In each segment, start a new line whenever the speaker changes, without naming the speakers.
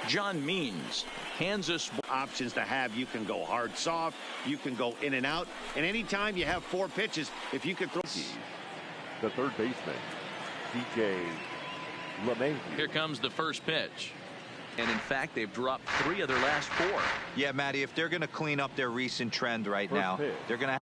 John Means hands us
options to have. You can go hard, soft. You can go in and out. And anytime you have 4 pitches, if you could throw.
The third baseman, DJ LeMahieu.
Here comes the first pitch. And in fact, they've dropped 3 of their last 4.
Yeah, Matty, if they're going to clean up their recent trend right now, they're going to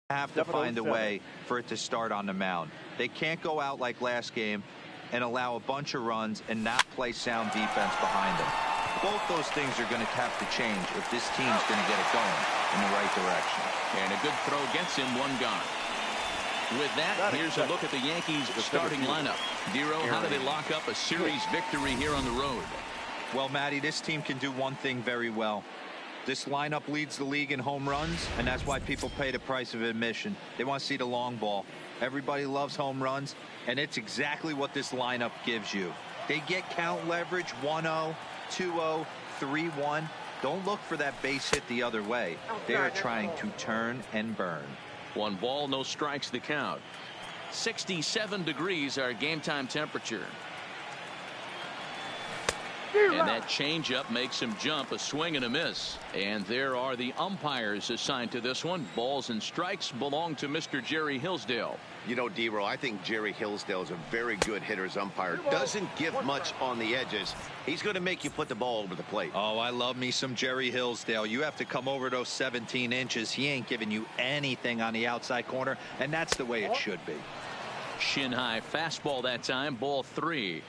have to find a way for it to start on the mound. They can't go out like last game and allow a bunch of runs and not play sound defense behind them. Both those things are going to have to change if this team's going to get it going in the right direction.
And a good throw gets him, 1 gone. With that, here's a look at the Yankees' starting lineup. Dero, how do they lock up a series victory here on the road?
Well, Matty, this team can do one thing very well. This lineup leads the league in home runs, and that's why people pay the price of admission. They want to see the long ball. Everybody loves home runs, and it's exactly what this lineup gives you. They get count leverage 1-0, 2-0, 3-1. Don't look for that base hit the other way. They are trying to turn and burn.
1 ball, no strikes, the count. 67 degrees, our game time temperature. And that changeup makes him jump, a swing and a miss. And there are the umpires assigned to this one. Balls and strikes belong to Mr. Jerry Hillsdale.
You know, Dero, I think Jerry Hillsdale is a very good hitter's umpire. Doesn't give much on the edges. He's going to make you put the ball over the plate.
Oh, I love me some Jerry Hillsdale. You have to come over those 17 inches. He ain't giving you anything on the outside corner, and that's the way it should be.
Shin high fastball that time, ball 3.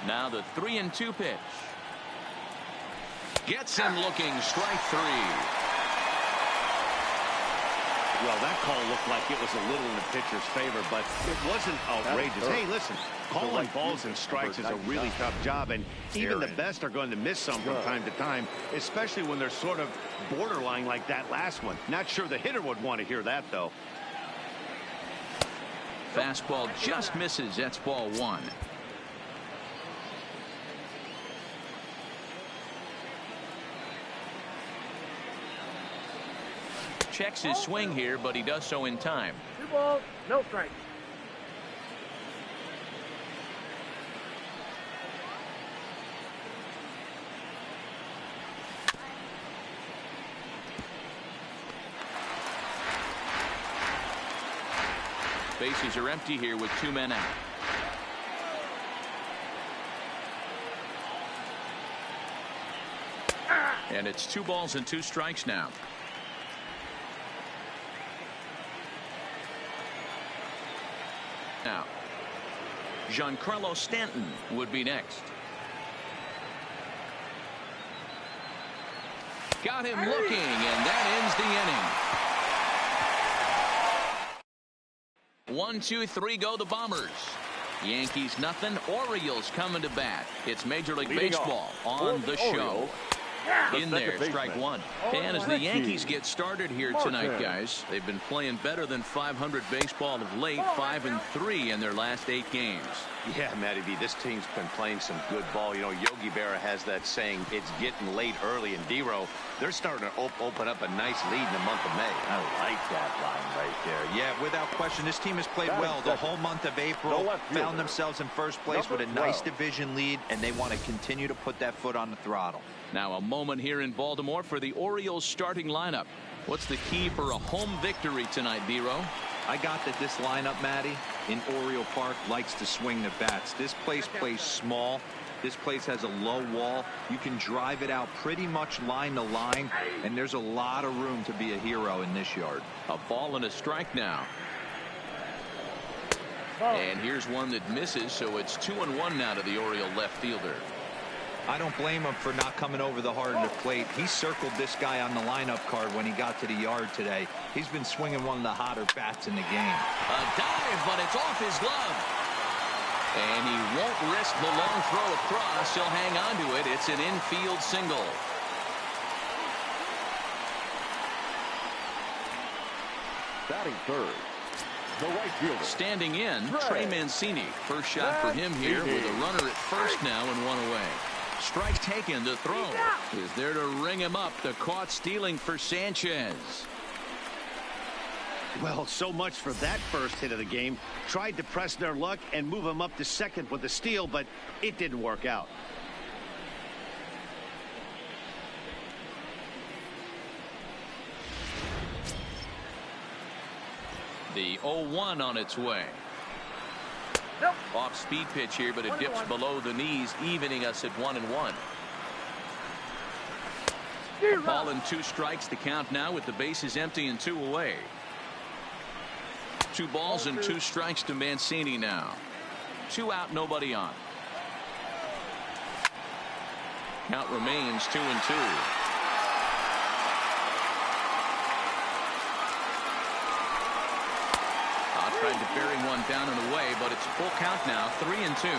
Now the 3-2 pitch. Gets him looking, strike 3.
Well, that call looked like it was a little in the pitcher's favor, but it wasn't outrageous. Hey, listen, calling balls and strikes is a really tough job, and even the best are going to miss some from time to time, especially when they're sort of borderline like that last one. Not sure the hitter would want to hear that, though.
Fastball just misses. That's ball one. Checks his swing here, but he does so in time.
2 balls, no strikes.
Bases are empty here with 2 men out. And it's 2 balls and 2 strikes now. Now, Giancarlo Stanton would be next. Got him looking, and that ends the inning. 1, 2, 3 go the Bombers. Yankees nothing. Orioles coming to bat. It's Major League Baseball on the show. In there, strike one. And as the Yankees get started here tonight, guys, they've been playing better than .500 baseball of late, 5-3 in their last 8 games.
Yeah, Matty B, this team's been playing some good ball. You know, Yogi Berra has that saying, it's getting late early, and D-Row, they're starting to open up a nice lead in the month of May.
I like that line right there. Yeah, without question, this team has played well the whole month of April, found themselves in first place with a nice division lead, and they want to continue to put that foot on the throttle.
Now a moment here in Baltimore for the Orioles starting lineup. What's the key for a home victory tonight, D-Row?
I got that this lineup, Matty, in Oriole Park likes to swing the bats. This place plays small. This place has a low wall. You can drive it out pretty much line to line, and there's a lot of room to be a hero in this yard.
A ball and a strike now. And here's one that misses, so it's 2-1 now to the Oriole left fielder.
I don't blame him for not coming over the heart of the plate. He circled this guy on the lineup card when he got to the yard today. He's been swinging one of the hotter bats in the game.
A dive, but it's off his glove. And he won't risk the long throw across. He'll hang on to it. It's an infield single.
Batting third, the right fielder.
Standing in, Trey Mancini. First shot for him here with a runner at first now and 1 away. Strike taken. The throw is there to ring him up. The caught stealing for Sanchez.
Well, so much for that first hit of the game. Tried to press their luck and move him up to second with a steal, but it didn't work out.
The 0-1 on its way. Off speed pitch here, but it dips below the knees, evening us at 1-1. Ball and 2 strikes to count now with the bases empty and 2 away. 2 balls and 2 strikes to Mancini now. 2 out, nobody on. Count remains 2-2. Tried to bury one down and away, but it's full count now, 3-2.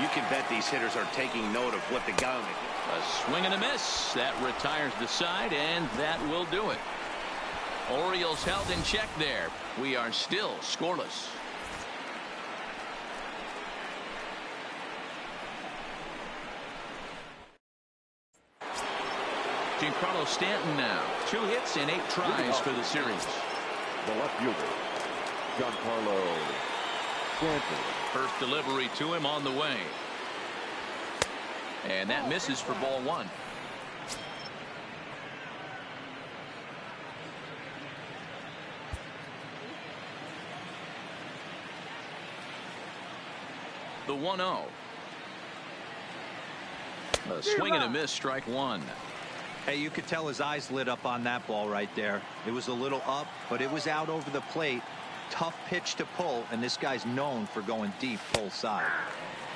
You can bet these hitters are taking note of what the guy.
A swing and a miss. That retires the side, and that will do it. Orioles held in check there. We are still scoreless. Giancarlo Stanton now. 2 hits and 8 tries for the series.
The left fielder, Giancarlo Stanton.
First delivery to him on the way. And that misses for ball 1. The 1-0. A swing and a miss, strike 1.
Hey, you could tell his eyes lit up on that ball right there. It was a little up, but it was out over the plate. Tough pitch to pull, and this guy's known for going deep pull side.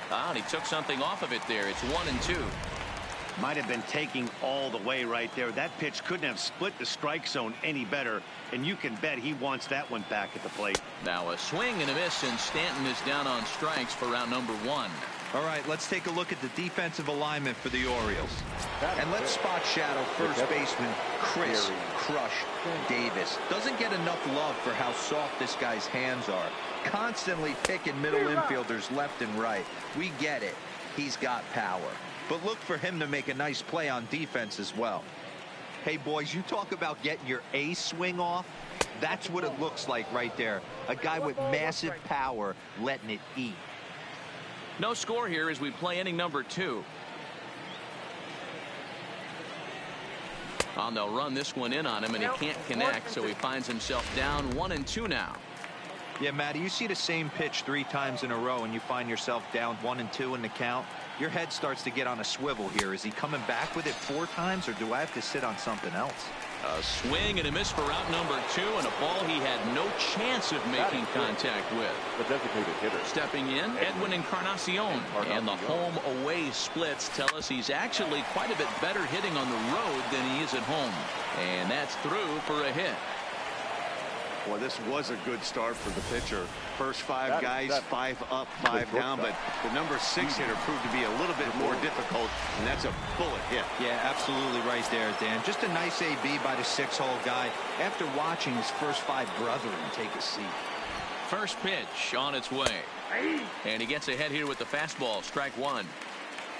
And he took something off of it there. It's 1-2.
might have been taking all the way right there. That pitch couldn't have split the strike zone any better, and you can bet he wants that one back at the plate.
Now a swing and a miss, and Stanton is down on strikes for out number 1.
All right, let's take a look at the defensive alignment for the Orioles. And let's spot shadow first baseman Chris Crush Davis. Doesn't get enough love for how soft this guy's hands are. Constantly picking middle infielders left and right. We get it. He's got power. But look for him to make a nice play on defense as well. Hey, boys, you talk about getting your A swing off. That's what it looks like right there. A guy with massive power letting it eat.
No score here as we play inning number 2. They'll run this one in on him, and he can't connect, so he finds himself down 1-2 now.
Yeah, Matty, you see the same pitch 3 times in a row and you find yourself down 1-2 in the count. Your head starts to get on a swivel here. Is he coming back with it 4 times, or do I have to sit on something else?
A swing and a miss for out number 2, and a ball he had no chance of making contact with.
The designated hitter.
Stepping in, Edwin Encarnacion. And the home-away splits tell us he's actually quite a bit better hitting on the road than he is at home. And that's through for a hit.
Well, this was a good start for the pitcher. First 5 guys, 5 up, 5 down, but the number 6 hitter proved to be a little bit more difficult, and that's a bullet hit.
Yeah, absolutely right there, Dan. Just a nice AB by the 6-hole guy after watching his first 5 brethren take a seat.
First pitch on its way. And he gets ahead here with the fastball, strike 1.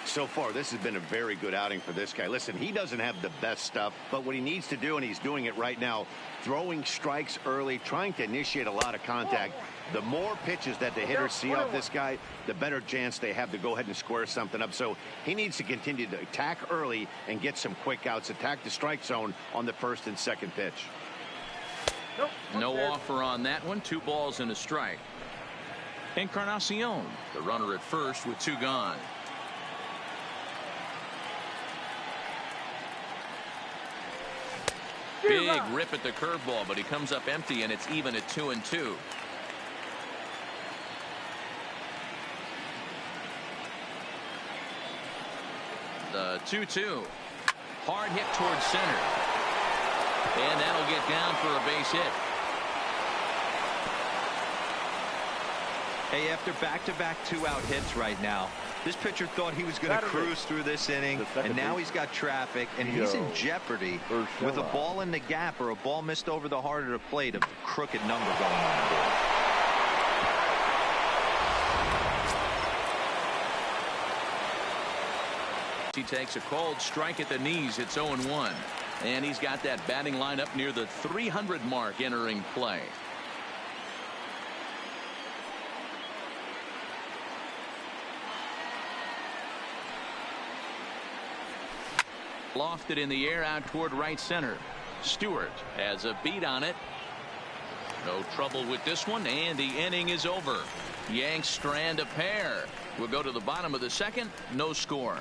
So far, this has been a very good outing for this guy. Listen, he doesn't have the best stuff, but what he needs to do, and he's doing it right now, throwing strikes early, trying to initiate a lot of contact. The more pitches that the hitters see off this guy, the better chance they have to go ahead and square something up. So he needs to continue to attack early and get some quick outs, attack the strike zone on the first and second pitch.
No offer on that one. 2 balls and a strike. Encarnacion, the runner at first with 2 gone. Big rip at the curveball, but he comes up empty, and it's even at 2-2. The 2-2. Hard hit towards center. And that'll get down for a base hit.
Hey, after back-to-back 2-out hits right now, this pitcher thought he was going to cruise through this inning, and now he's got traffic, and he's in jeopardy with a ball in the gap or a ball missed over the heart of the plate, a crooked number going on the board.
He takes a cold strike at the knees. It's 0-1. And he's got that batting lineup near the 300 mark entering play. Lofted in the air out toward right center. Stewart has a beat on it. No trouble with this one, and the inning is over. Yanks strand a pair. We'll go to the bottom of the second. No score.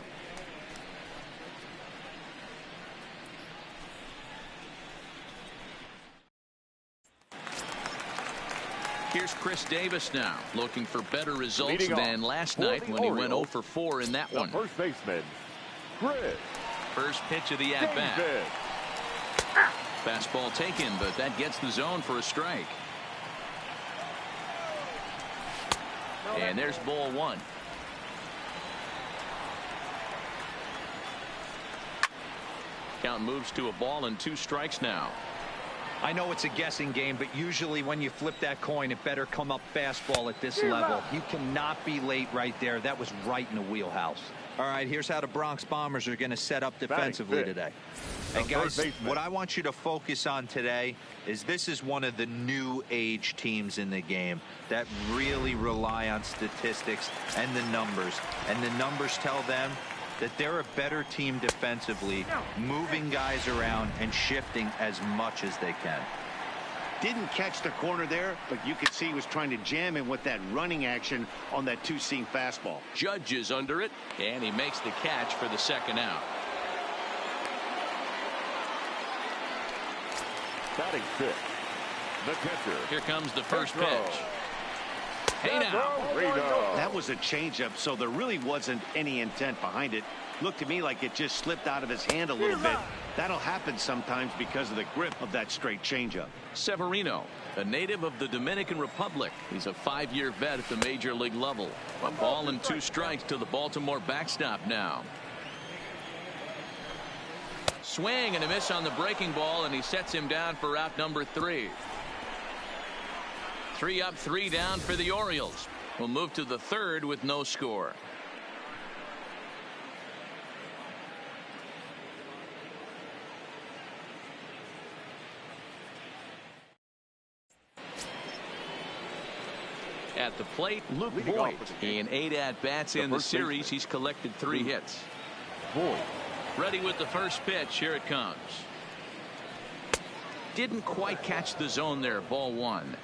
Here's Chris Davis now, looking for better results than last night when he went 0 for 4 in that one.
First baseman, Chris.
First pitch of the at-bat. Fastball taken, but that gets the zone for a strike. And there's ball 1. Count moves to a ball and 2 strikes now.
I know it's a guessing game, but usually when you flip that coin, it better come up fastball at this level. You cannot be late right there. That was right in the wheelhouse. All right, here's how the Bronx Bombers are going to set up defensively today. And guys, what I want you to focus on today is this is one of the new age teams in the game that really rely on statistics and the numbers. And the numbers tell them that they're a better team defensively, moving guys around and shifting as much as they can.
Didn't catch the corner there, but you could see he was trying to jam him with that running action on that 2-seam fastball.
Judge is under it, and he makes the catch for the second out.
Batting 5th, the catcher.
Here comes the first pitch. Hey now.
That was a changeup, so there really wasn't any intent behind it. looked to me like it just slipped out of his hand a little bit. That'll happen sometimes because of the grip of that straight changeup.
Severino, a native of the Dominican Republic. He's a 5-year vet at the major league level. A ball and 2 strikes to the Baltimore backstop now. Swing and a miss on the breaking ball, and he sets him down for out number 3. 3 up, 3 down for the Orioles. We'll move to the 3rd with no score. At the plate, Luke Voigt. In 8 at-bats in the series, he's collected 3 hits.
Voigt.
Ready with the first pitch. Here it comes. Didn't quite catch the zone there. Ball 1.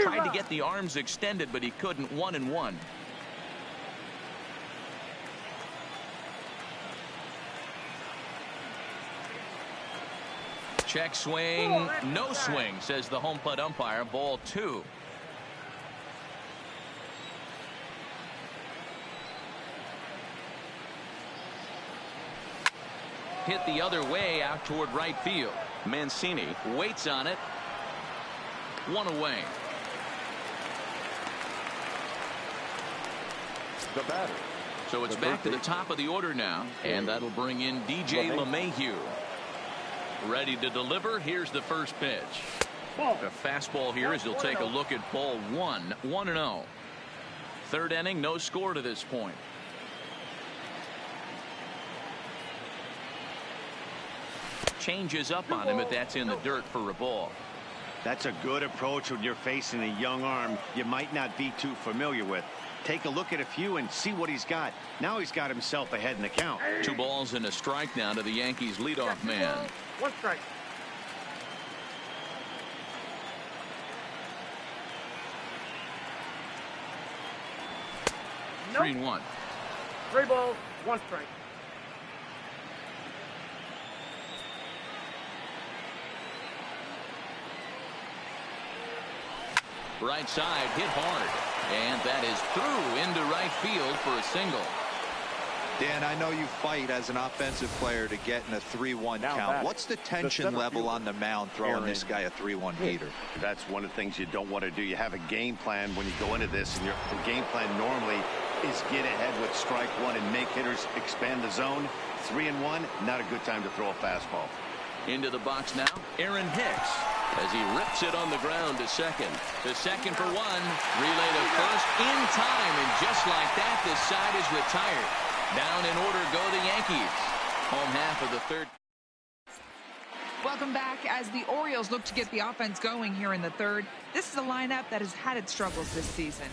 Tried to get the arms extended, but he couldn't. 1-1. Check swing, no swing, says the home plate umpire. Ball 2. Hit the other way out toward right field. Mancini waits on it. 1 away.
The batter.
So it's back to the top of the order now, and that'll bring in DJ LeMahieu. Ready to deliver. Here's the first pitch. A fastball here as he'll take a look at ball 1. 1-0. 3rd inning, no score to this point. Changes up on him, but that's in the dirt for a ball.
That's a good approach when you're facing a young arm you might not be too familiar with. Take a look at a few and see what he's got. Now he's got himself ahead in the count.
2 balls and a strike now to the Yankees leadoff man.
1 strike.
Nope. 3-1.
3 balls, 1 strike.
Right side hit hard, and that is through into right field for a single.
Dan, I know you fight as an offensive player to get in a 3-1 count. What's the tension level on the mound throwing this guy a 3-1 heater?
That's one of the things you don't want to do. You have a game plan when you go into this, and your game plan normally is get ahead with strike 1 and make hitters expand the zone. 3-1, not a good time to throw a fastball.
Into the box now, Aaron Hicks, as he rips it on the ground to second. To second for 1. Relay to first in time, and just like that, this side is retired. Down in order go the Yankees. Home half of the 3rd.
Welcome back. As the Orioles look to get the offense going here in the 3rd, this is a lineup that has had its struggles this season.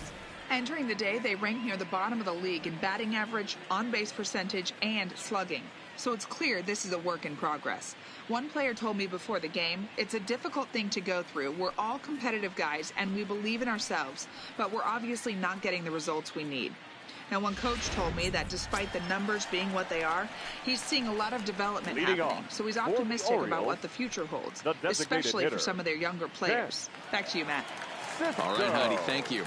Entering the day, they rank near the bottom of the league in batting average, on-base percentage, and slugging. So it's clear this is a work in progress. One player told me before the game, it's a difficult thing to go through. We're all competitive guys, and we believe in ourselves, but we're obviously not getting the results we need. Now, one coach told me that despite the numbers being what they are, he's seeing a lot of development happening. So he's optimistic about what the future holds, especially for some of their younger players. Back to you, Matt.
All right, Heidi, thank you.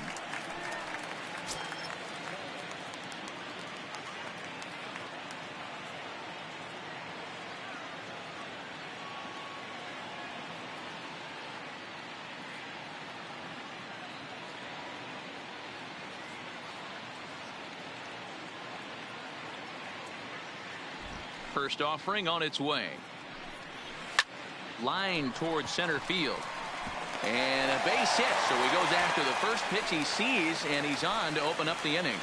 First offering on its way. Line towards center field. And a base hit. So he goes after the first pitch he sees, and he's on to open up the inning.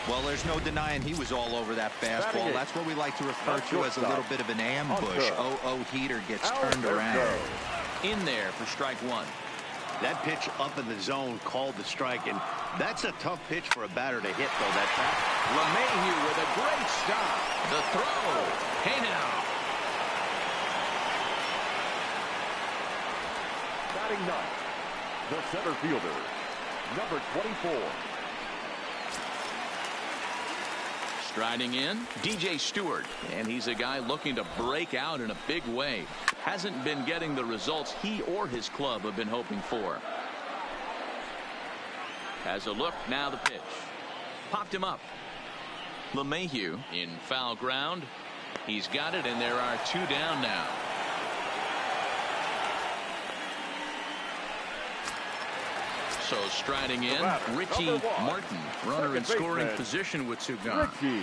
Well, there's no denying he was all over that fastball. That's what we like to refer to as a little bit of an ambush. 0-0 heater gets turned around.
In there for strike 1.
That pitch up in the zone called the strike, and that's a tough pitch for a batter to hit, though. That
LeMahieu with a great stop. The throw. Hey now.
Batting 9th, the center fielder, number 24.
Striding in, DJ Stewart, and he's a guy looking to break out in a big way. Hasn't been getting the results he or his club have been hoping for. Has a look, now the pitch. Popped him up. LeMahieu in foul ground. He's got it, and there are 2 down now. So striding in, Richie Martin, runner in scoring position with 2 gone.
Richie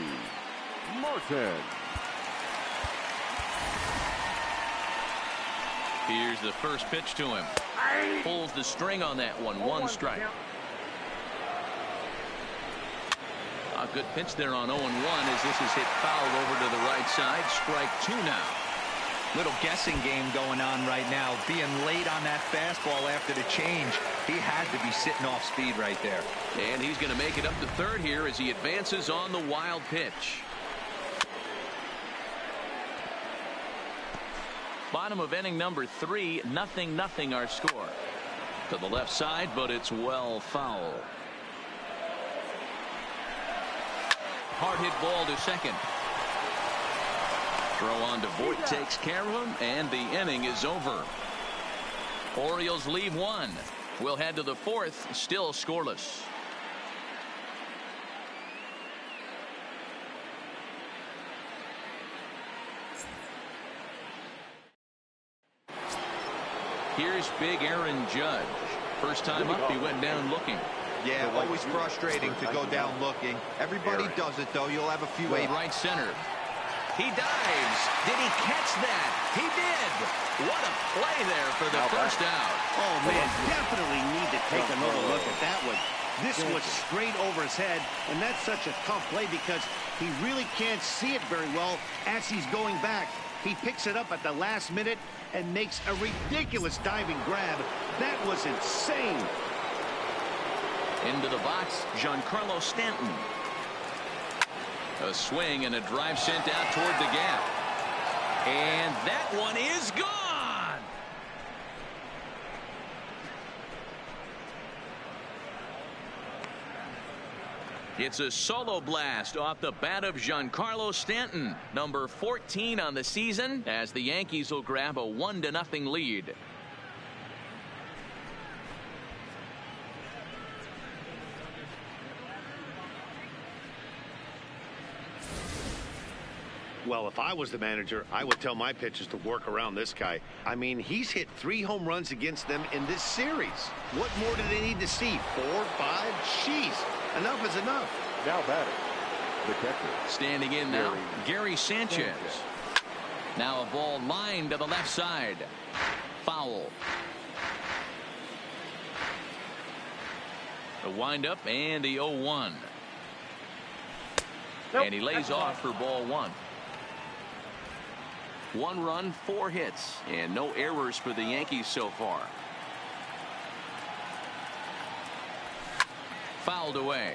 Martin.
Here's the first pitch to him. Pulls the string on that one. 1 strike. A good pitch there on 0-1 as this is hit foul over to the right side. Strike 2 now.
Little guessing game going on right now. Being late on that fastball after the change. He had to be sitting off speed right there.
And he's going to make it up to third here as he advances on the wild pitch. Bottom of inning number 3, 0-0 our score. To the left side, but it's well foul. Hard hit ball to second. Throw on to Voigt takes care of him, and the inning is over. Orioles leave 1. We'll head to the 4th, still scoreless. Here's big Aaron Judge. First time up, he went down looking.
Yeah, always frustrating to go down looking. Everybody does it, though. You'll have a few.
Right center. He dives. Did he catch that? He did. What a play there for the first out.
Oh, man, definitely need to take another look at that one. This was straight over his head, and that's such a tough play because he really can't see it very well as he's going back. He picks it up at the last minute and makes a ridiculous diving grab. That was insane.
Into the box, Giancarlo Stanton. A swing and a drive sent out toward the gap. And that one is gone. It's a solo blast off the bat of Giancarlo Stanton, number 14 on the season, as the Yankees will grab a 1-0 lead.
Well, if I was the manager, I would tell my pitchers to work around this guy. I mean, he's hit 3 home runs against them in this series. What more do they need to see? 4, 5? Jeez, enough is enough.
Now batting, the catcher.
Standing in now, Gary Sanchez. Now a ball lined to the left side. Foul. The windup and the 0-1. And he lays off for ball 1. 1 run, 4 hits, and no errors for the Yankees so far. Fouled away.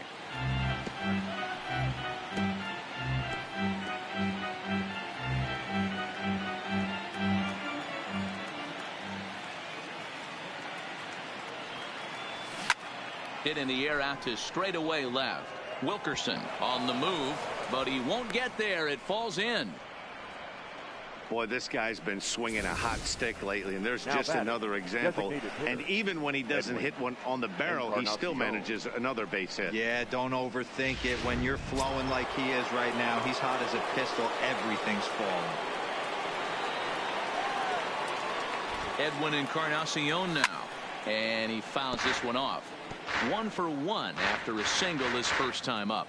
Hit in the air out to straightaway left. Wilkerson on the move, but he won't get there. It falls in.
Boy, this guy's been swinging a hot stick lately, and there's just another example. And even when he doesn't hit one on the barrel, he still manages another base hit.
Yeah, don't overthink it. When you're flowing like he is right now, he's hot as a pistol. Everything's falling.
Edwin Encarnacion now, and he fouls this one off. 1 for 1 after a single his first time up.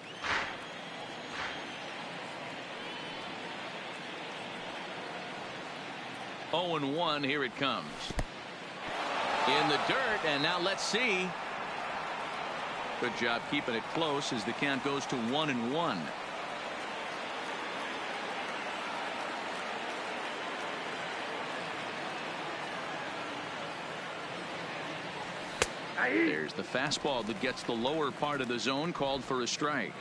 Oh, and 1, here it comes. In the dirt, and now let's see. Good job keeping it close as the count goes to 1-1. There's the fastball that gets the lower part of the zone, called for a strike.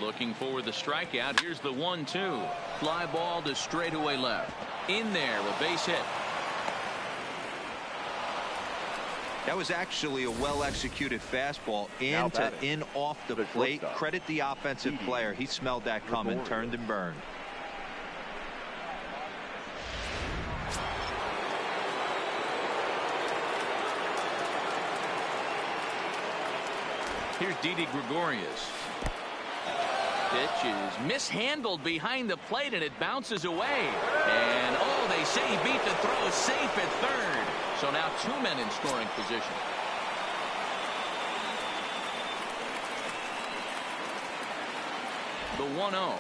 Looking for the strikeout. Here's the 1-2. Fly ball to straightaway left. In there, a base hit.
That was actually a well-executed fastball in off the plate. Credit the offensive player. He smelled that coming, turned and burned.
Here's Didi Gregorius. Pitch is mishandled behind the plate, and it bounces away. And, oh, they say he beat the throw, safe at third. So now 2 men in scoring position. The 1-0.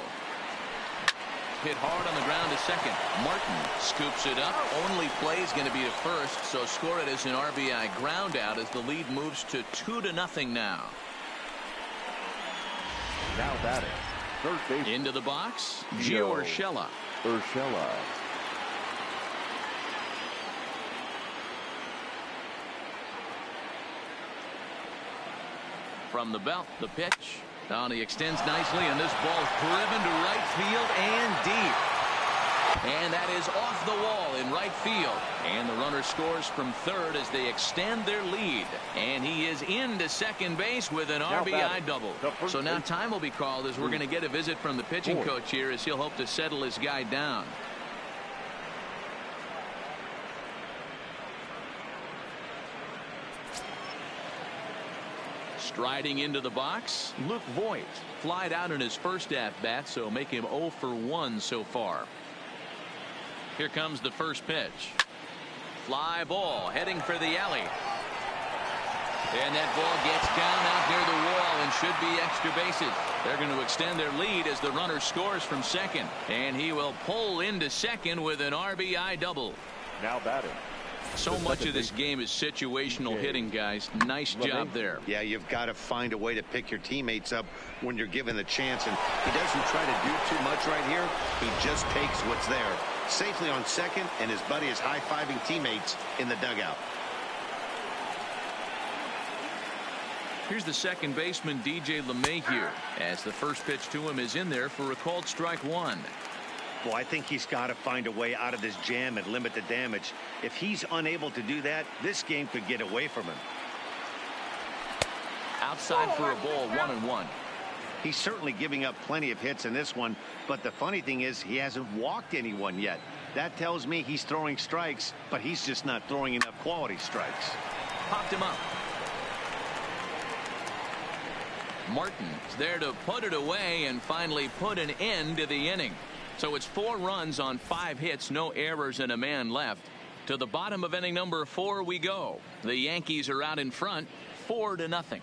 Hit hard on the ground to second. Martin scoops it up. Only play is going to be to first, so score it as an RBI ground out as the lead moves to 2-0 now.
Now batting, third base.
Into the box, Gio Urshela. From the belt, the pitch. Down, he extends nicely, and this ball is driven to right field and deep. And that is off the wall in right field. And the runner scores from third as they extend their lead. And he is into second base with an RBI double. So now time will be called as we're going to get a visit from the pitching coach here as he'll hope to settle his guy down. Striding into the box, Luke Voigt. Flied out in his first at-bat, so make him 0 for 1 so far. Here comes the first pitch. Fly ball heading for the alley. And that ball gets down out near the wall and should be extra bases. They're going to extend their lead as the runner scores from second. And he will pull into second with an RBI double.
Now batting.
So much of this game is situational hitting, guys. Nice job there.
Yeah, you've got to find a way to pick your teammates up when you're given the chance. And he doesn't try to do too much right here. He just takes what's there. Safely on second, and his buddy is high-fiving teammates in the dugout.
Here's the second baseman, DJ LeMahieu, as the first pitch to him is in there for a called strike one.
Well, I think he's got to find a way out of this jam and limit the damage. If he's unable to do that, this game could get away from him.
Outside for a ball, 1-1.
He's certainly giving up plenty of hits in this one, but the funny thing is he hasn't walked anyone yet. That tells me he's throwing strikes, but he's just not throwing enough quality strikes.
Popped him up. Martin's there to put it away and finally put an end to the inning. So it's 4 runs on 5 hits, no errors, and a man left. To the bottom of inning number 4 we go. The Yankees are out in front, 4-0.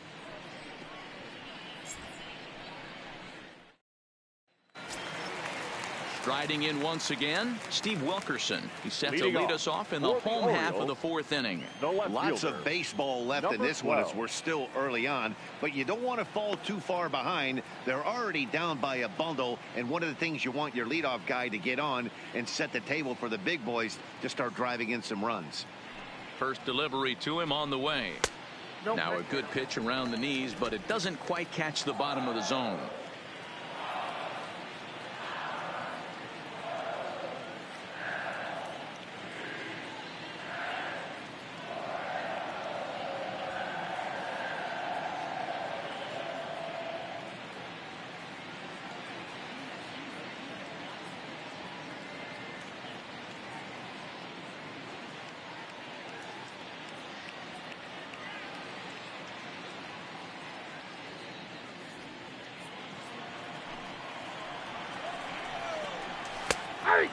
Striding in once again, Steve Wilkerson. He's set to lead us off in the home half of the 4th inning.
Lots of baseball left in this one as we're still early on, but you don't want to fall too far behind. They're already down by a bundle, and one of the things you want your leadoff guy to get on and set the table for the big boys to start driving in some runs.
First delivery to him on the way. Now a good pitch around the knees, but it doesn't quite catch the bottom of the zone.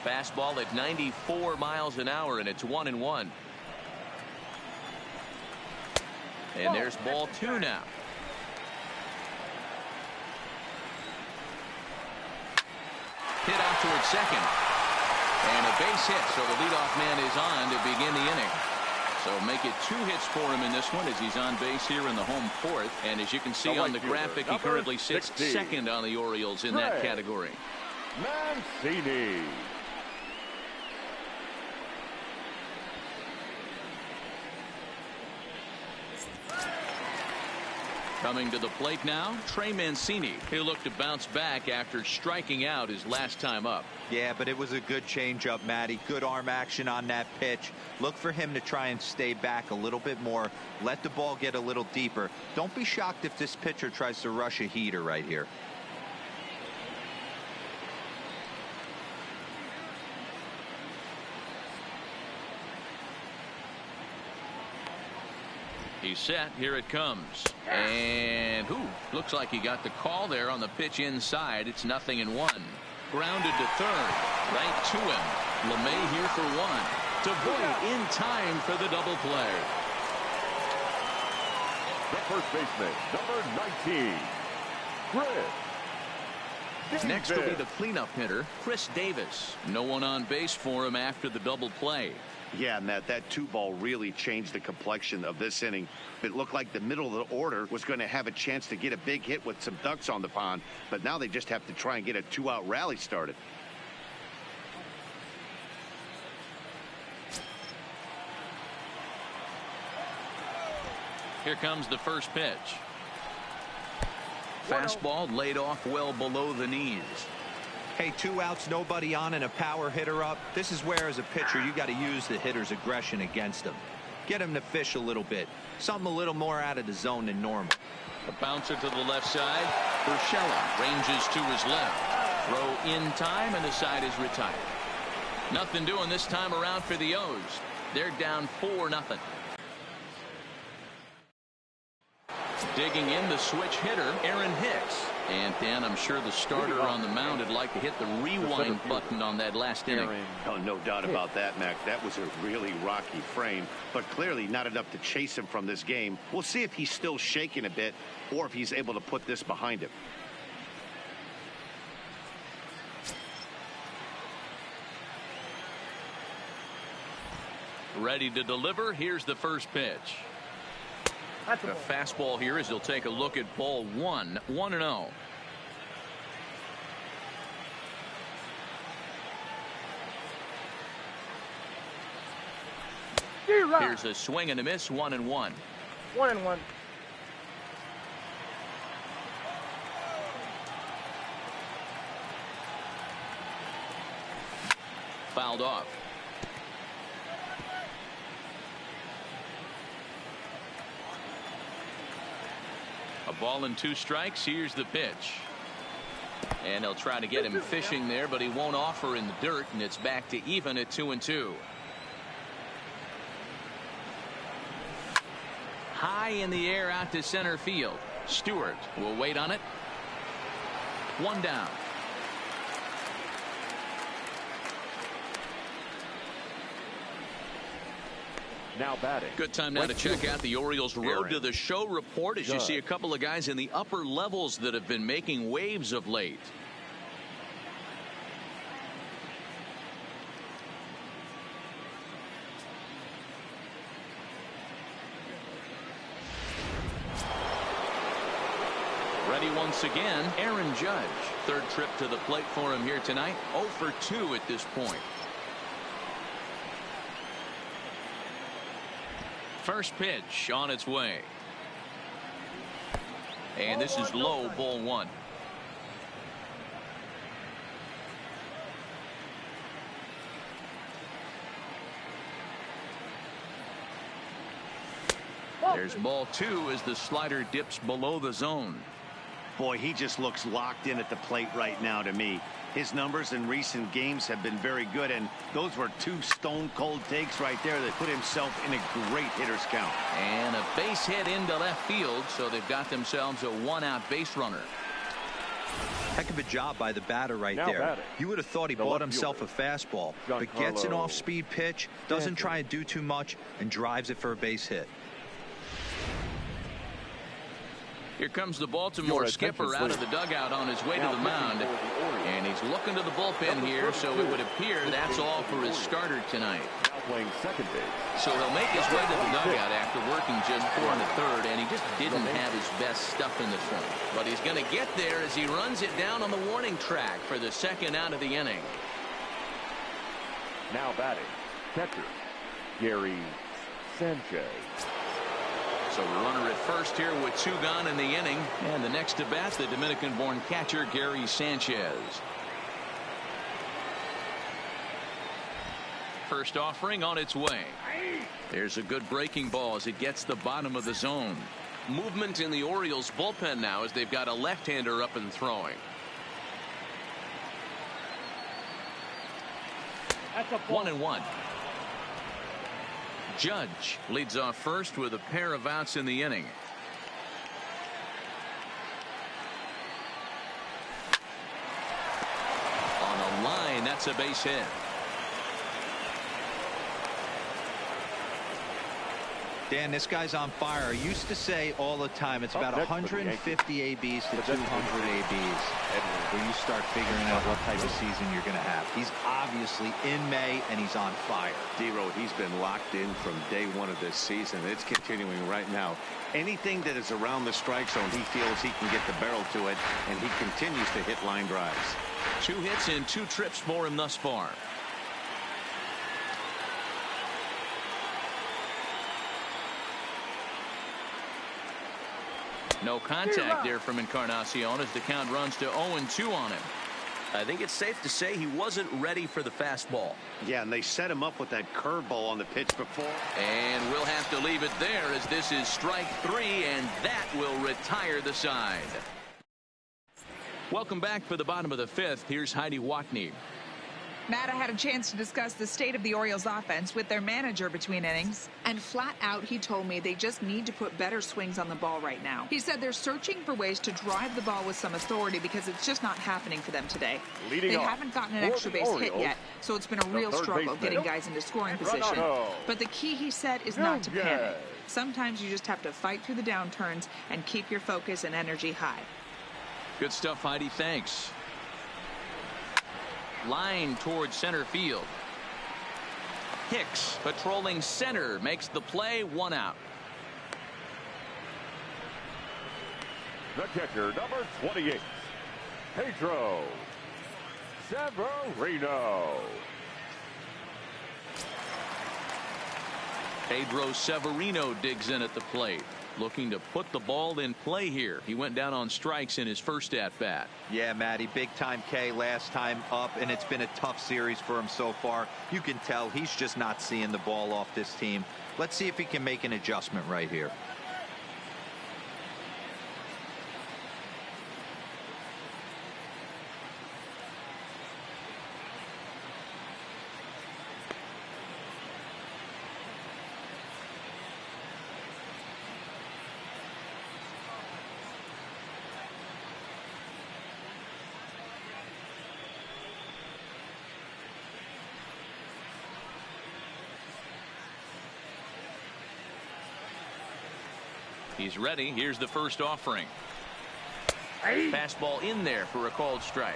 Fastball at 94 miles an hour, and it's 1-1. And there's ball 2 now. Hit out towards second. And a base hit, so the leadoff man is on to begin the inning. So make it 2 hits for him in this one as he's on base here in the home 4th. And as you can see on the graphic, he currently sits second on the Orioles in that category.
Mancini.
Coming to the plate now, Transmisión. He'll look to bounce back after striking out his last time up.
Yeah, but it was a good changeup, Matty. Good arm action on that pitch. Look for him to try and stay back a little bit more. Let the ball get a little deeper. Don't be shocked if this pitcher tries to rush a heater right here.
He's set. Here it comes. And looks like he got the call there on the pitch inside. It's 0-1. Grounded to third. Right to him. LeMay here for one. To Voit in time for the double play.
The first baseman, number 19, Chris.
Next will be the cleanup hitter, Chris Davis. No one on base for him after the double play.
Yeah, Matt, that 2-ball really changed the complexion of this inning. It looked like the middle of the order was going to have a chance to get a big hit with some ducks on the pond, but now they just have to try and get a 2-out rally started.
Here comes the first pitch. Fastball laid off well below the knees.
Hey, 2 outs, nobody on, and a power hitter up. This is where, as a pitcher, you got to use the hitter's aggression against him. Get him to fish a little bit. Something a little more out of the zone than normal.
A bouncer to the left side. Urshela ranges to his left. Throw in time, and the side is retired. Nothing doing this time around for the O's. They're down 4-0. Digging in the switch hitter, Aaron Hicks. And Dan, I'm sure the starter on the mound would like to hit the rewind button on that last inning.
Oh, no doubt about that, Mac. That was a really rocky frame, but clearly not enough to chase him from this game. We'll see if he's still shaking a bit or if he's able to put this behind him.
Ready to deliver. Here's the first pitch.
That's
A fastball here as he'll take a look at ball one. 1-0. Here's a swing and a miss. 1-1.
1-1.
Fouled off. A ball and 2 strikes. Here's the pitch. And they'll try to get him fishing there, but he won't offer in the dirt, and it's back to even at 2-2. High in the air out to center field. Stewart will wait on it. 1 down.
Now batting.
Good time now to check out the Orioles Road to the Show report as you see a couple of guys in the upper levels that have been making waves of late. Ready once again, Aaron Judge. Third trip to the plate for him here tonight. 0 for 2 at this point. First pitch on its way. And this is low, ball 1. There's ball 2 as the slider dips below the zone.
Boy, he just looks locked in at the plate right now to me. His numbers in recent games have been very good, and those were 2 stone-cold takes right there that put himself in a great hitter's count.
And a base hit into left field, so they've got themselves a 1-out base runner.
Heck of a job by the batter right
now
there.
Batting.
You would have thought he bought himself a fastball, but gets an off-speed pitch, doesn't try to do too much, and drives it for a base hit.
Here comes the Baltimore skipper out of the dugout on his way to the mound. And he's looking to the bullpen here, so it would appear that's all for his starter tonight.
Playing second base.
So he'll make his way to the dugout after working just 4 1/3, and he just didn't have his best stuff in this one. But he's going to get there as he runs it down on the warning track for the 2nd out of the inning.
Now batting, catcher, Gary Sanchez.
So runner at first here with 2 gone in the inning. And the next to bat, the Dominican-born catcher, Gary Sanchez. First offering on its way. There's a good breaking ball as it gets the bottom of the zone. Movement in the Orioles bullpen now as they've got a left-hander up and throwing.
That's a ball.
1-1. Judge leads off first with a pair of outs in the inning. On a line, that's a base hit.
Dan, this guy's on fire. I used to say all the time it's about 150 ABs to 200 ABs where you start figuring out what type of season you're going to have. He's obviously in May, and he's on fire.
D-Road, he's been locked in from day one of this season. It's continuing right now. Anything that is around the strike zone, he feels he can get the barrel to it, and he continues to hit line drives.
2 hits in 2 trips for him thus far. No contact there from Encarnacion as the count runs to 0-2 on him.
I think it's safe to say he wasn't ready for the fastball.
Yeah, and they set him up with that curveball on the pitch before.
And we'll have to leave it there as this is strike 3, and that will retire the side. Welcome back for the bottom of the 5th. Here's Heidi Watney.
Matt, I had a chance to discuss the state of the Orioles offense with their manager between innings, and flat out he told me they just need to put better swings on the ball right now. He said they're searching for ways to drive the ball with some authority because it's just not happening for them today. They haven't gotten an extra base hit yet, so it's been a real struggle getting guys into scoring position. But the key, he said, is not to panic. Sometimes you just have to fight through the downturns and keep your focus and energy high.
Good stuff, Heidi. Thanks. Line towards center field. Hicks patrolling center makes the play. 1 out.
The catcher, number 28, Pedro Severino.
Pedro Severino digs in at the plate, looking to put the ball in play here. He went down on strikes in his first at-bat.
Yeah, Matty, big-time K last time up, and it's been a tough series for him so far. You can tell he's just not seeing the ball off this team. Let's see if he can make an adjustment right here.
He's ready. Here's the first offering. Fastball in there for a called strike.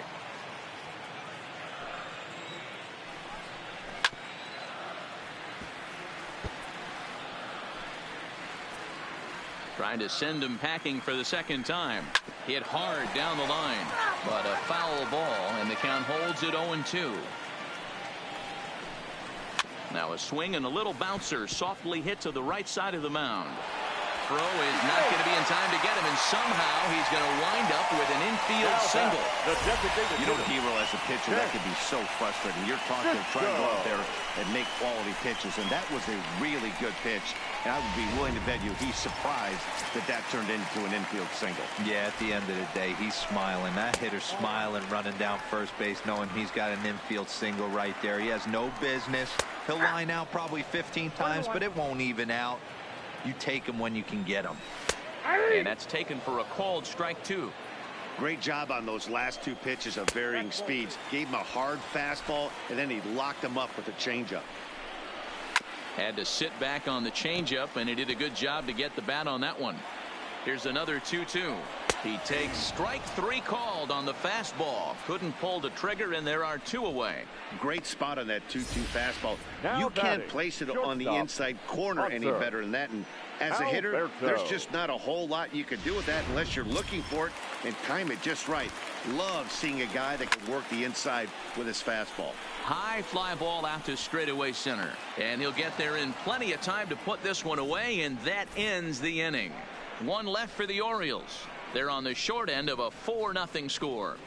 Trying to send him packing for the second time. Hit hard down the line, but a foul ball, and the count holds at 0-2. Now a swing and a little bouncer softly hit to the right side of the mound. Throw is not going to be in time to get him, and somehow he's going to wind up with an infield single.
You know, Hero, as a pitcher, that could be so frustrating. You're talking, trying to go out there and make quality pitches, and that was a really good pitch. And I would be willing to bet you he's surprised that that turned into an infield single.
Yeah, at the end of the day, he's smiling. That hitter's smiling, running down first base, knowing he's got an infield single right there. He has no business. He'll line out probably 15 times, but it won't even out. You take him when you can get him.
And that's taken for a called strike 2.
Great job on those last 2 pitches of varying speeds. Gave him a hard fastball, and then he locked him up with a changeup.
Had to sit back on the changeup, and he did a good job to get the bat on that one. Here's another 2-2. He takes strike 3 called on the fastball. Couldn't pull the trigger, and there are 2 away.
Great spot on that 2-2 fastball.
Now
you can't
batting,
place it on the
shortstop,
inside corner any better than that. And as a hitter,
Alberto.
there's just not a whole lot you can do with that unless you're looking for it and time it just right. Love seeing a guy that can work the inside with his fastball.
high fly ball out to straightaway center. And he'll get there in plenty of time to put this one away, and that ends the inning. One left for the Orioles. They're on the short end of a 4-0 score.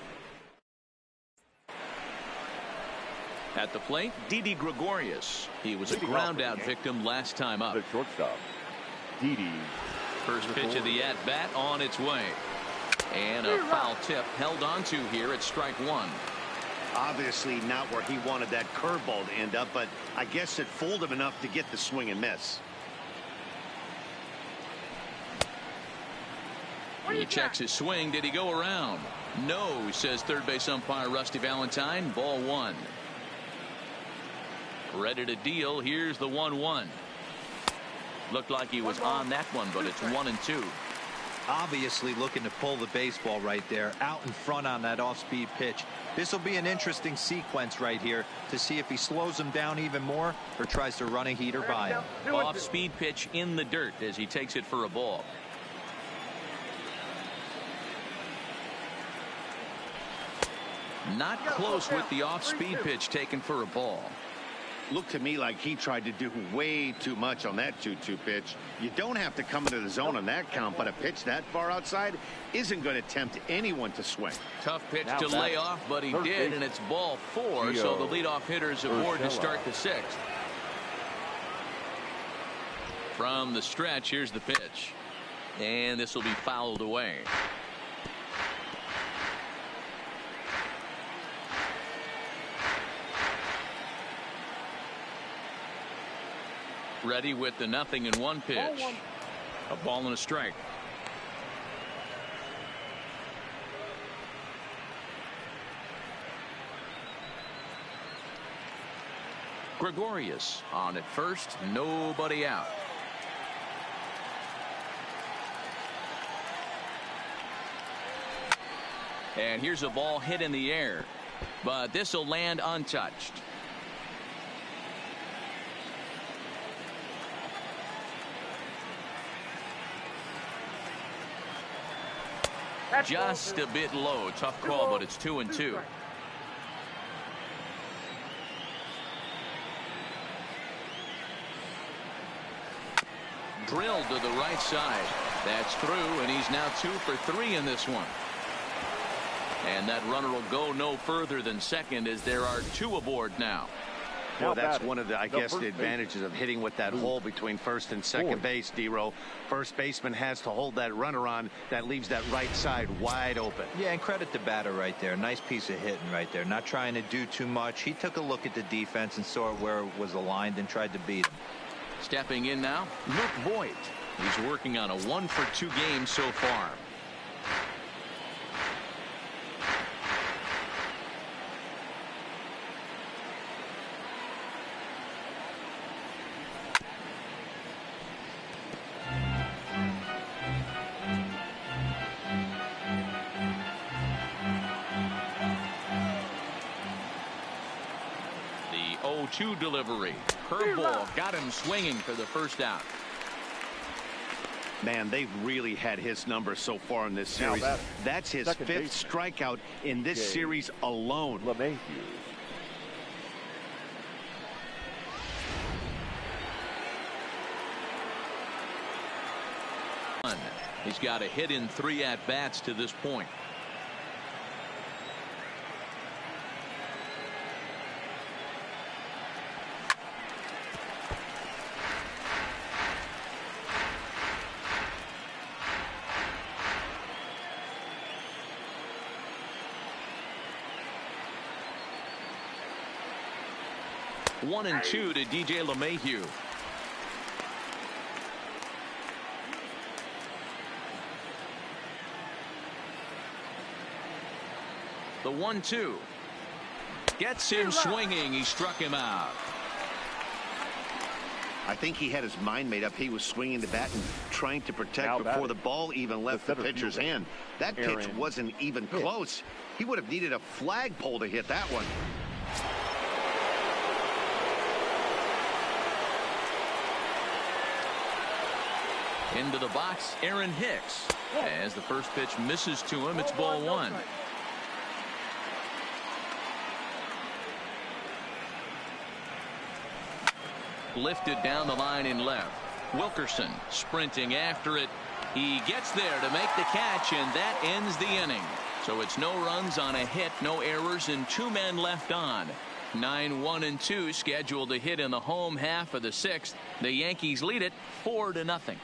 At the plate, Didi Gregorius. He was a ground-out victim last time up.
The shortstop, Didi.
First pitch of the at-bat on its way. And a foul tip held onto here at strike one.
Obviously not where he wanted that curveball to end up, but I guess it fooled him enough to get the swing and miss.
He checks his swing. Did he go around? No, says third base umpire Rusty Valentine. Ball one. Ready to deal. Here's the 1-1. Looked like he was on that one, but it's 1-2.
Obviously looking to pull the baseball right there, out in front on that off-speed pitch. This will be an interesting sequence right here to see if he slows him down even more or tries to run a heater by him.
Off-speed pitch in the dirt as he takes it for a ball. Not close with the off-speed pitch taken for a ball.
Looked to me like he tried to do way too much on that 2-2 pitch. You don't have to come into the zone on that count, but a pitch that far outside isn't going to tempt anyone to swing.
Tough pitch to lay off, but he did, and it's ball four, so the leadoff hitter's aboard to start the sixth. From the stretch, here's the pitch. And this will be fouled away. Ready with the 0-1 pitch. A ball and a strike. Gregorius on at first, nobody out. And here's a ball hit in the air, but this will land untouched. Just a bit low. Tough call, but it's 2-2. Drilled to the right side. That's through, and he's now 2 for 3 in this one. And that runner will go no further than second as there are 2 aboard now.
Well, that's one of the, I guess, the advantages of hitting with that hole between first and second base, D-Row. First baseman has to hold that runner on. That leaves that right side wide open.
Yeah, and credit the batter right there. Nice piece of hitting right there. Not trying to do too much. He took a look at the defense and saw where it was aligned and tried to beat him.
Stepping in now, Luke Voigt. He's working on a 1-for-2 game so far. The 0-2 delivery. Curveball got him swinging for the first out.
Man, they've really had his number so far in this series. That's his 5th strikeout in this series alone.
He's got a hit in 3 at-bats to this point. One and 2 to DJ LeMahieu. The 1-2 gets him swinging. He struck him out.
I think he had his mind made up. He was swinging the bat and trying to protect before the ball even left the pitcher's hand. That pitch wasn't even close. He would have needed a flagpole to hit that one.
Into the box, Aaron Hicks. As the first pitch misses to him, it's ball one. Lifted down the line in left. Wilkerson sprinting after it. He gets there to make the catch, and that ends the inning. So it's no runs on a hit, no errors, and 2 men left on. 9-1-2 scheduled to hit in the home half of the 6th. The Yankees lead it 4-0.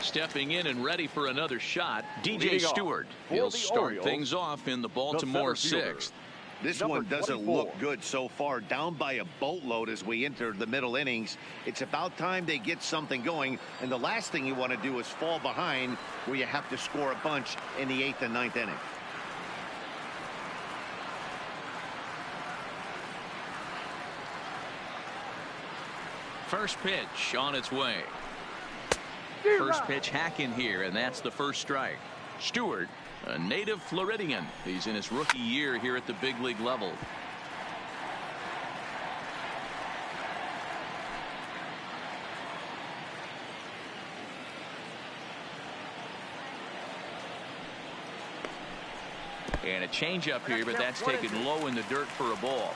Stepping in and ready for another shot, DJ Stewart. He'll start things off in the Baltimore 6th.
This one doesn't look good so far. Down by a boatload as we enter the middle innings. It's about time they get something going. And the last thing you want to do is fall behind where you have to score a bunch in the 8th and 9th inning.
First pitch on its way. First pitch hacking here, and that's the first strike. Stewart, a native Floridian. He's in his rookie year here at the big league level. And a changeup here, but that's taken low in the dirt for a ball.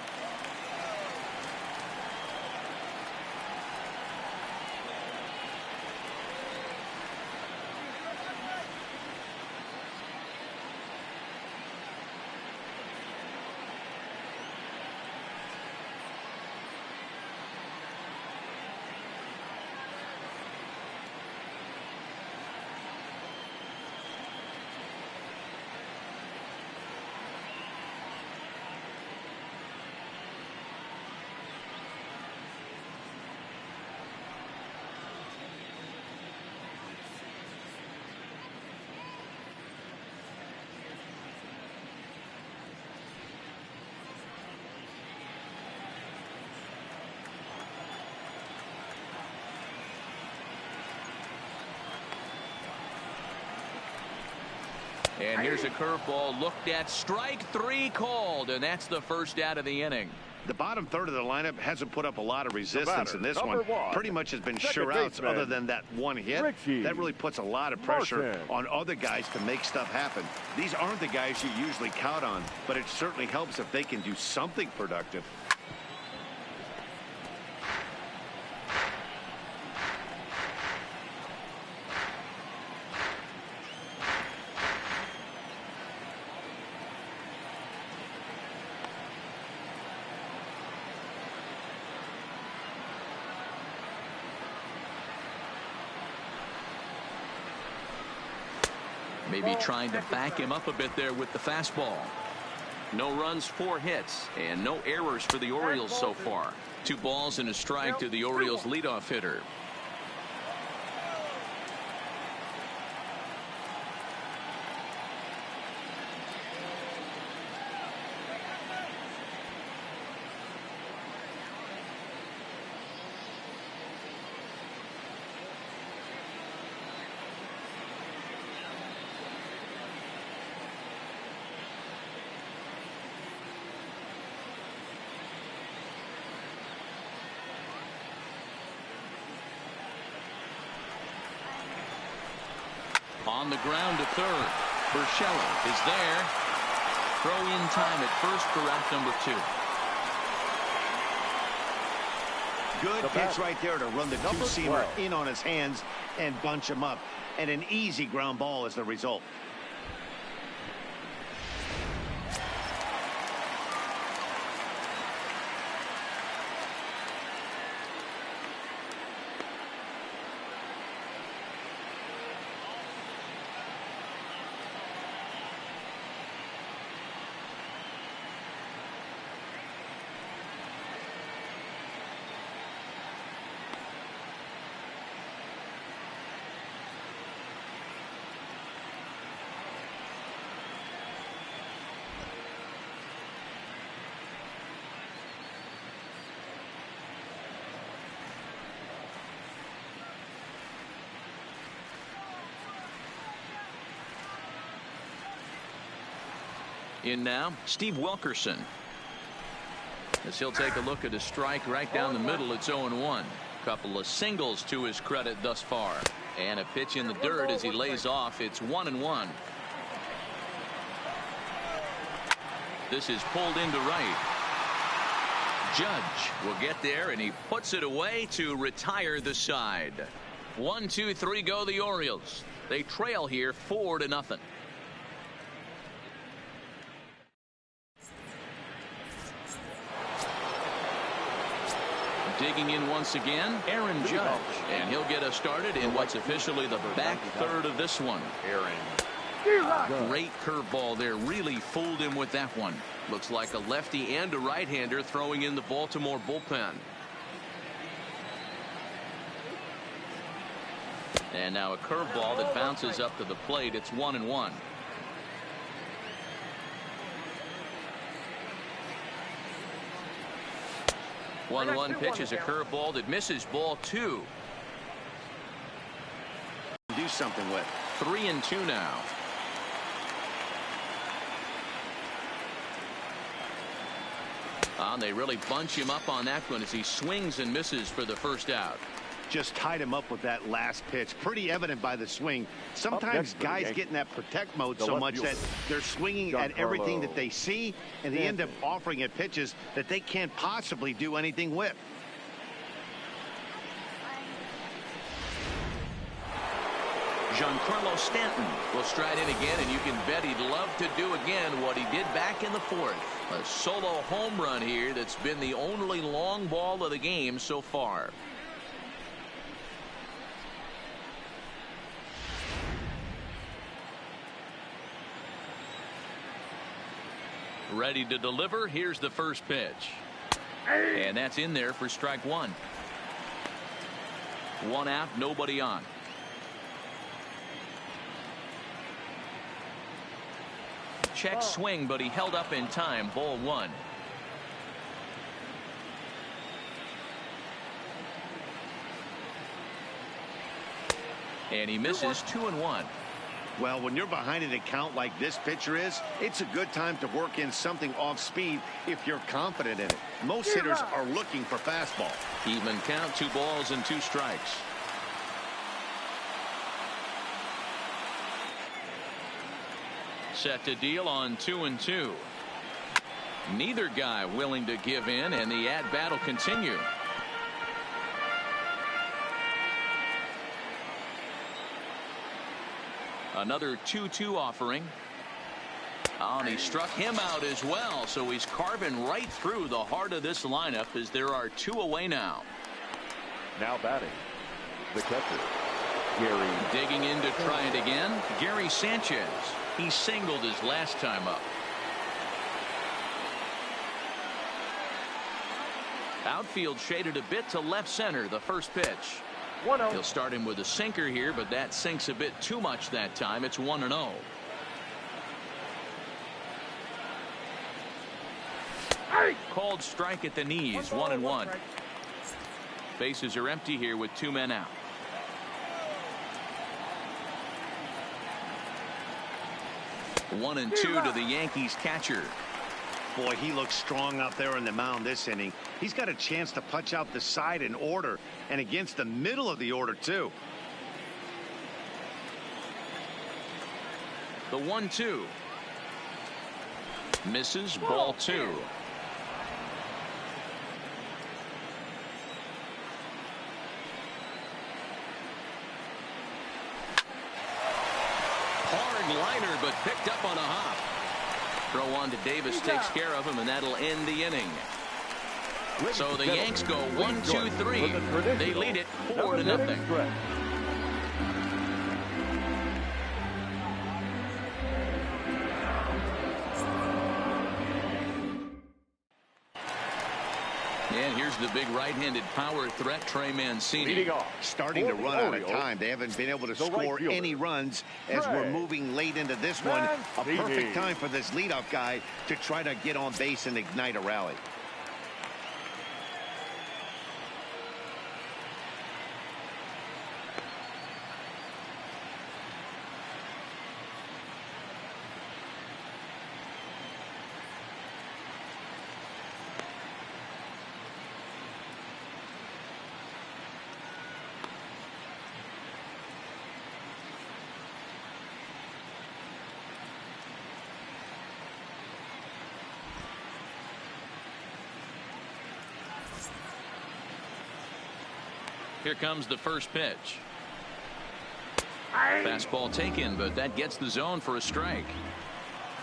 And here's a curveball looked at. Strike 3 called, and that's the first out of the inning.
The bottom third of the lineup hasn't put up a lot of resistance in this one. Pretty much has been sure outs other than that one hit. That really puts a lot of pressure on other guys to make stuff happen. These aren't the guys you usually count on, but it certainly helps if they can do something productive.
Maybe trying to back him up a bit there with the fastball. No runs, 4 hits, and no errors for the Orioles so far. 2 balls and a strike to the Orioles leadoff hitter. On the ground to third. Urshela is there. Throw in time at first for out number 2.
Good pitch right there to run the two-seamer in on his hands and bunch him up. And an easy ground ball is the result.
In now, Steve Wilkerson. As he'll take a look at a strike right down the middle, it's 0-1. Couple of singles to his credit thus far. And a pitch in the dirt as he lays off. It's 1-1. This is pulled into right. Judge will get there, and he puts it away to retire the side. 1, 2, 3 go the Orioles. They trail here 4-0. Digging in once again, Aaron Judge, and he'll get us started in what's officially the back third of this one. Great curveball there, really fooled him with that one. Looks like a lefty and a right-hander throwing in the Baltimore bullpen. And now a curveball that bounces up to the plate. It's 1-1. 1-1 pitch is a curveball that misses, ball 2.
Do something with
3-2 now. They really bunch him up on that one as he swings and misses for the first out.
Just tied him up with that last pitch. Pretty evident by the swing. Sometimes guys get in that protect mode so much that they're swinging at everything that they see, and they end up offering at pitches that they can't possibly do anything with.
Giancarlo Stanton will stride in again, and you can bet he'd love to do again what he did back in the 4th. A solo home run here that's been the only long ball of the game so far. Ready to deliver. Here's the first pitch. And that's in there for strike 1. 1 out, nobody on. Check swing, but he held up in time. Ball 1. And he misses 2-1.
Well, when you're behind an account like this pitcher is, it's a good time to work in something off speed if you're confident in it. Most hitters are looking for fastball.
Even count, 2 balls and 2 strikes. Set to deal on 2-2. Neither guy willing to give in, and the at-bat will continue. Another 2-2 offering. And he struck him out as well, so he's carving right through the heart of this lineup as there are 2 away now.
Now batting, the catcher, Gary.
Digging in to try it again, Gary Sanchez. He singled his last time up. Outfield shaded a bit to left center, the first pitch. He'll start him with a sinker here, but that sinks a bit too much that time. It's 1-0. Called strike at the knees, 1-1. Bases are empty here with 2 men out. 1-2 to the Yankees catcher.
Boy, he looks strong out there on the mound this inning. He's got a chance to punch out the side in order, and against the middle of the order, too.
The 1-2. Misses, ball 2. Hard liner, but picked up on a hop. Throw on to Davis takes care of him, and that'll end the inning. So the Yanks go 1-2-3. They lead it 4-0. And here's the big right-handed power threat, Trey Mancini.
Starting to run out of time. They haven't been able to score any runs as we're moving late into this one. A perfect time for this leadoff guy to try to get on base and ignite a rally.
Here comes the first pitch. Fastball taken, but that gets the zone for a strike.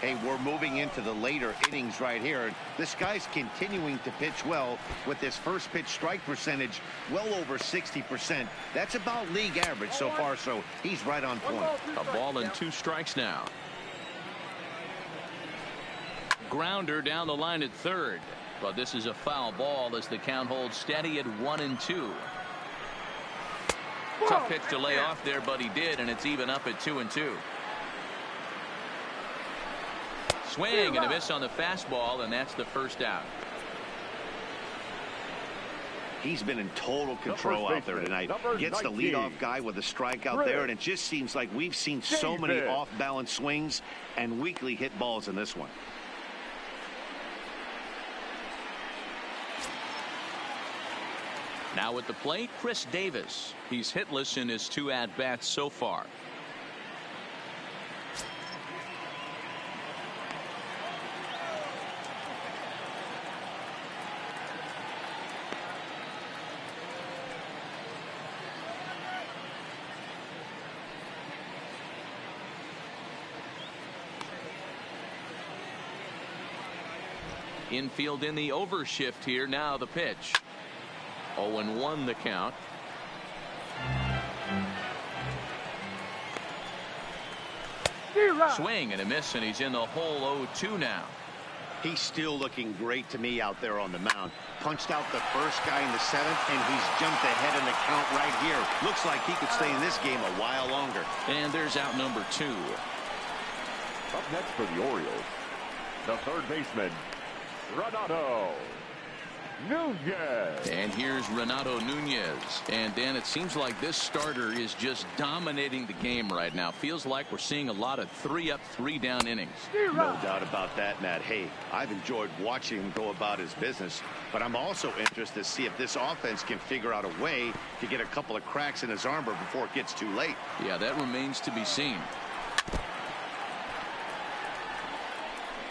Hey, we're moving into the later innings right here. This guy's continuing to pitch well with his first pitch strike percentage well over 60%. That's about league average so far, so he's right on point.
A ball and 2 strikes now. Grounder down the line at third. But this is a foul ball as the count holds steady at 1-2. Tough pitch to lay off there, but he did, and it's even up at 2-2. Swing and a miss on the fastball, and that's the first out.
He's been in total control out there tonight. Gets the leadoff guy with a strike out there, and it just seems like we've seen so many off-balance swings and weakly hit balls in this one.
Now at the plate, Chris Davis. He's hitless in his 2 at-bats so far. Infield in the overshift here. Now the pitch. 0-1 the count. Swing and a miss, and he's in the hole. 0-2 now.
He's still looking great to me out there on the mound. Punched out the first guy in the 7th, and he's jumped ahead in the count right here. Looks like he could stay in this game a while longer.
And there's out number 2.
Up next for the Orioles, the third baseman, Renato Nunez.
And here's Renato Nunez. And Dan, it seems like this starter is just dominating the game right now. Feels like we're seeing a lot of 3-up, 3-down innings.
No doubt about that, Matt. Hey, I've enjoyed watching him go about his business, but I'm also interested to see if this offense can figure out a way to get a couple of cracks in his armor before it gets too late.
Yeah, that remains to be seen.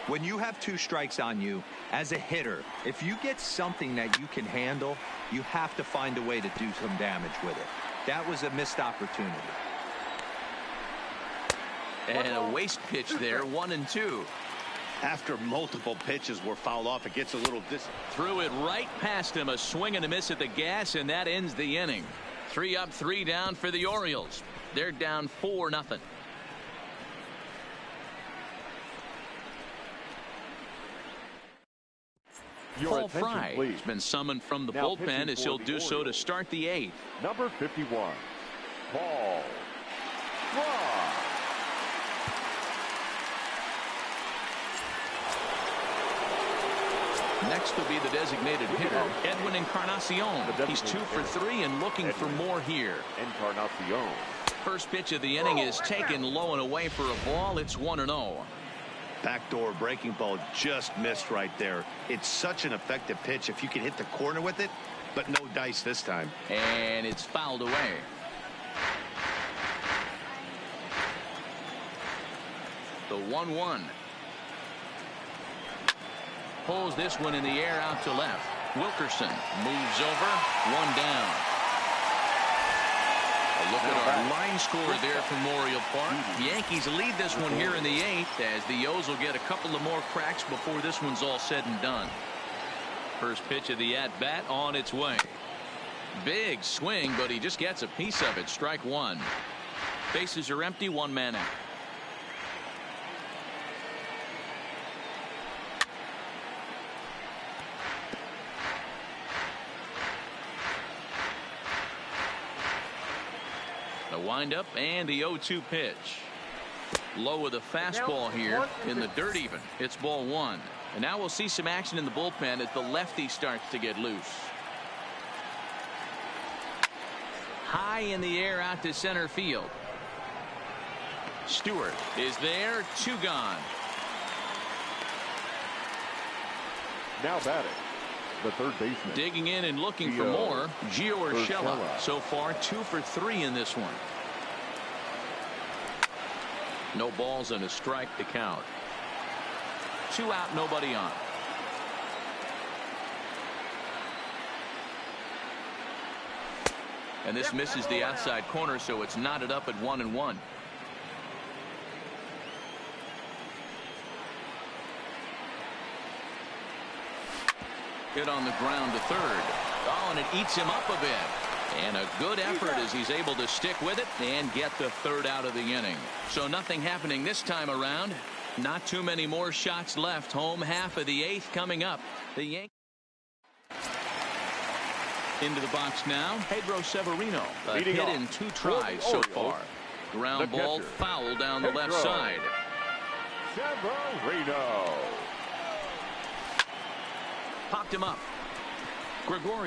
When you have 2 strikes on you, as a hitter, if you get something that you can handle, you have to find a way to do some damage with it. That was a missed opportunity.
And a waste pitch there, 1-2.
After multiple pitches were fouled off, it gets a little
Threw it right past him. A swing and a miss at the gas, and that ends the inning. 3-up, 3 down for the Orioles. They're down 4-0. Paul Fry has been summoned from the bullpen as he'll do so to start the 8th.
Number 51, Paul Fry.
Next will be the designated hitter, Edwin Encarnacion. He's 2 for 3 and looking for more here.
Encarnacion.
First pitch of the inning is taken low and away for a ball. It's 1-0.
Backdoor breaking ball just missed right there. It's such an effective pitch if you can hit the corner with it, but no dice this time.
And it's fouled away. The 1-1. Pulls this one in the air out to left. Wilkerson moves over. 1 down. A look at our line score there from Memorial Park. The Yankees lead this one here in the 8th as the O's will get a couple of more cracks before this one's all said and done. First pitch of the at-bat on its way. Big swing, but he just gets a piece of it. Strike 1. Bases are empty. 1 man out. The windup and the 0-2 pitch. Low with a fastball here in the dirt even. It's ball 1. And now we'll see some action in the bullpen as the lefty starts to get loose. High in the air out to center field. Stewart is there. 2 gone.
Now batting, the third baseman.
Digging in and looking for more. Gio Urshela so far 2 for 3 in this one. No balls and a strike to count. 2 out, nobody on. And this misses the outside corner, so it's knotted up at 1-1. Hit on the ground to third. Oh, and it eats him up a bit. And a good effort as he's able to stick with it and get the third out of the inning. So nothing happening this time around. Not too many more shots left. Home half of the eighth coming up. The Yankees into the box now. Pedro Severino. A hit in 2 tries so far. Ground ball foul down the left side.
Severino.
Popped him up. Gregorio.